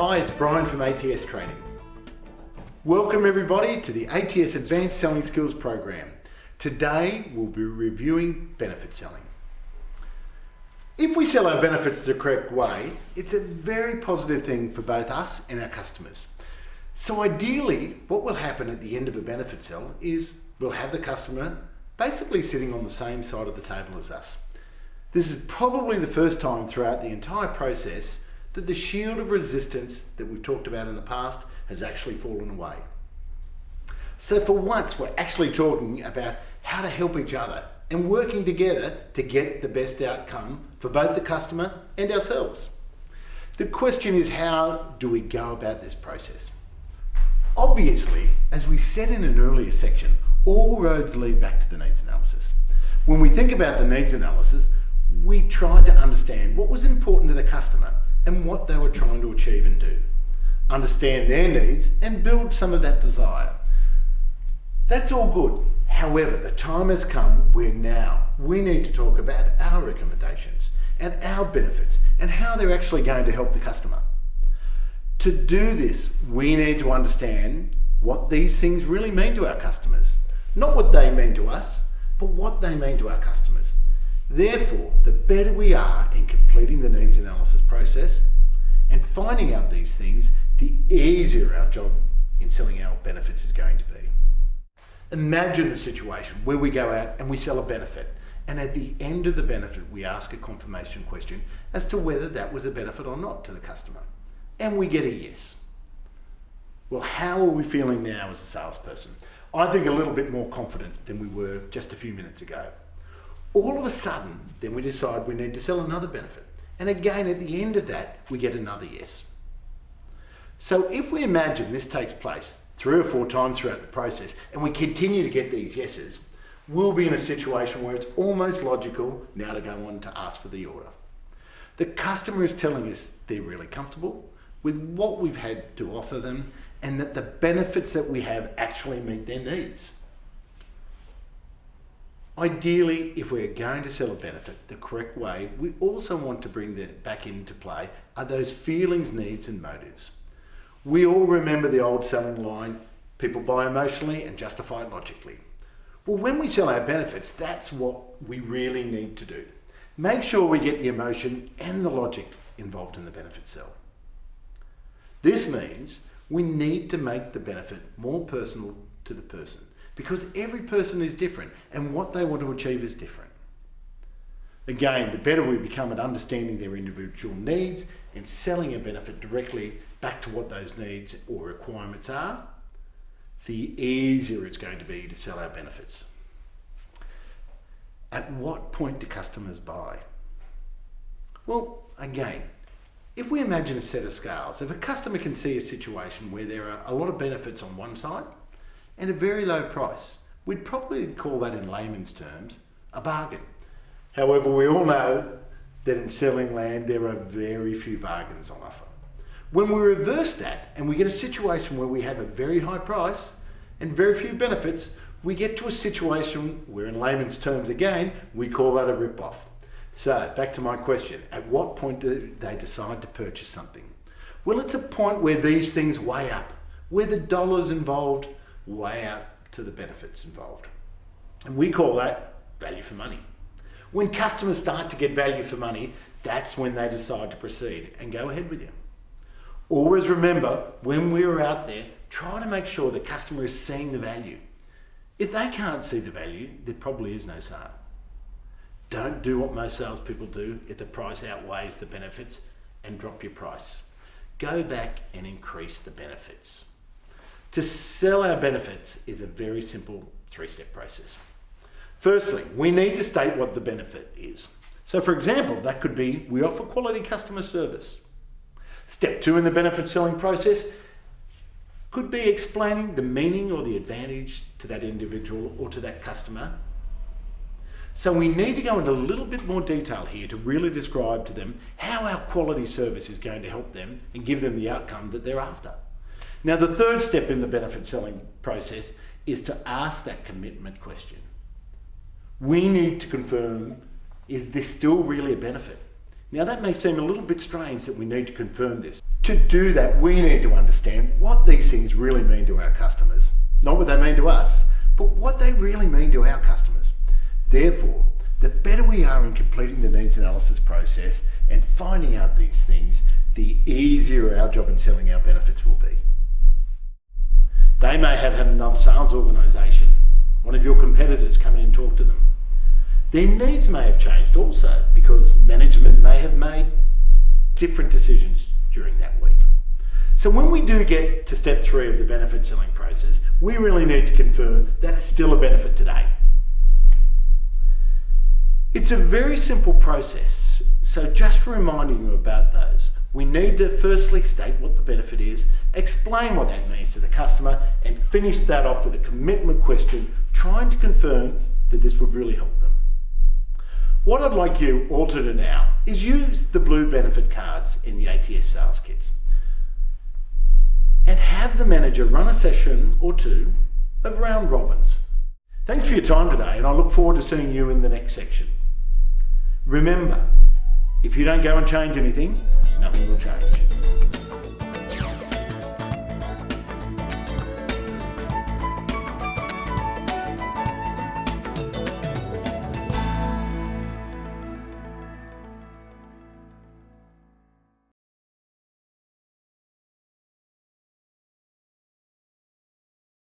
Hi, it's Brian from ATS Training. Welcome everybody to the ATS Advanced Selling Skills program. Today we'll be reviewing benefit selling. If we sell our benefits the correct way, it's a very positive thing for both us and our customers. So ideally, what will happen at the end of a benefit sell is we'll have the customer basically sitting on the same side of the table as us. This is probably the first time throughout the entire process that the shield of resistance that we've talked about in the past has actually fallen away. So for once, we're actually talking about how to help each other and working together to get the best outcome for both the customer and ourselves. The question is, how do we go about this process? Obviously, as we said in an earlier section, all roads lead back to the needs analysis. When we think about the needs analysis, we tried to understand what was important to the customer and what they were trying to achieve and do. Understand their needs and build some of that desire. That's all good. However, the time has come where now we need to talk about our recommendations and our benefits and how they're actually going to help the customer. To do this, we need to understand what these things really mean to our customers. Not what they mean to us, but what they mean to our customers. Therefore, the better we are in completing the needs analysis process and finding out these things, the easier our job in selling our benefits is going to be. Imagine a situation where we go out and we sell a benefit, and at the end of the benefit we ask a confirmation question as to whether that was a benefit or not to the customer, and we get a yes. Well, how are we feeling now as a salesperson? I think a little bit more confident than we were just a few minutes ago. All of a sudden, then we decide we need to sell another benefit. And again, at the end of that, we get another yes. So if we imagine this takes place 3 or 4 times throughout the process, and we continue to get these yeses, we'll be in a situation where it's almost logical now to go on to ask for the order. The customer is telling us they're really comfortable with what we've had to offer them, and that the benefits that we have actually meet their needs. Ideally, if we're going to sell a benefit the correct way, we also want to bring that back into play are those feelings, needs, and motives. We all remember the old selling line, people buy emotionally and justify it logically. Well, when we sell our benefits, that's what we really need to do. Make sure we get the emotion and the logic involved in the benefit sell. This means we need to make the benefit more personal to the person, because every person is different and what they want to achieve is different. Again, the better we become at understanding their individual needs and selling a benefit directly back to what those needs or requirements are, the easier it's going to be to sell our benefits. At what point do customers buy? Well, again, if we imagine a set of scales, if a customer can see a situation where there are a lot of benefits on one side and a very low price, we'd probably call that in layman's terms a bargain. However, we all know that in selling land there are very few bargains on offer. When we reverse that and we get a situation where we have a very high price and very few benefits, we get to a situation where in layman's terms again, we call that a rip-off. So back to my question, at what point do they decide to purchase something? Well, it's a point where these things weigh up, where the dollars involved weigh out to the benefits involved. And we call that value for money. When customers start to get value for money, that's when they decide to proceed and go ahead with you. Always remember, when we're out there, try to make sure the customer is seeing the value. If they can't see the value, there probably is no sale. Don't do what most salespeople do if the price outweighs the benefits and drop your price. Go back and increase the benefits. To sell our benefits is a very simple 3-step process. Firstly, we need to state what the benefit is. So for example, that could be we offer quality customer service. Step 2 in the benefit selling process could be explaining the meaning or the advantage to that individual or to that customer. So we need to go into a little bit more detail here to really describe to them how our quality service is going to help them and give them the outcome that they're after. Now, the 3rd step in the benefit selling process is to ask that commitment question. We need to confirm, is this still really a benefit? Now that may seem a little bit strange that we need to confirm this. To do that, we need to understand what these things really mean to our customers. Not what they mean to us, but what they really mean to our customers. Therefore, the better we are in completing the needs analysis process and finding out these things, the easier our job in selling our benefits will be. They may have had another sales organisation, one of your competitors come in and talk to them. Their needs may have changed also because management may have made different decisions during that week. So when we do get to step 3 of the benefit selling process, we really need to confirm that it's still a benefit today. It's a very simple process, so just reminding you about those. We need to firstly state what the benefit is, explain what that means to the customer, and finish that off with a commitment question, trying to confirm that this would really help them. What I'd like you all to do now is use the blue benefit cards in the ATS sales kits and have the manager run a session or 2 of round robins. Thanks for your time today, and I look forward to seeing you in the next section. Remember, if you don't go and change anything, nothing will change.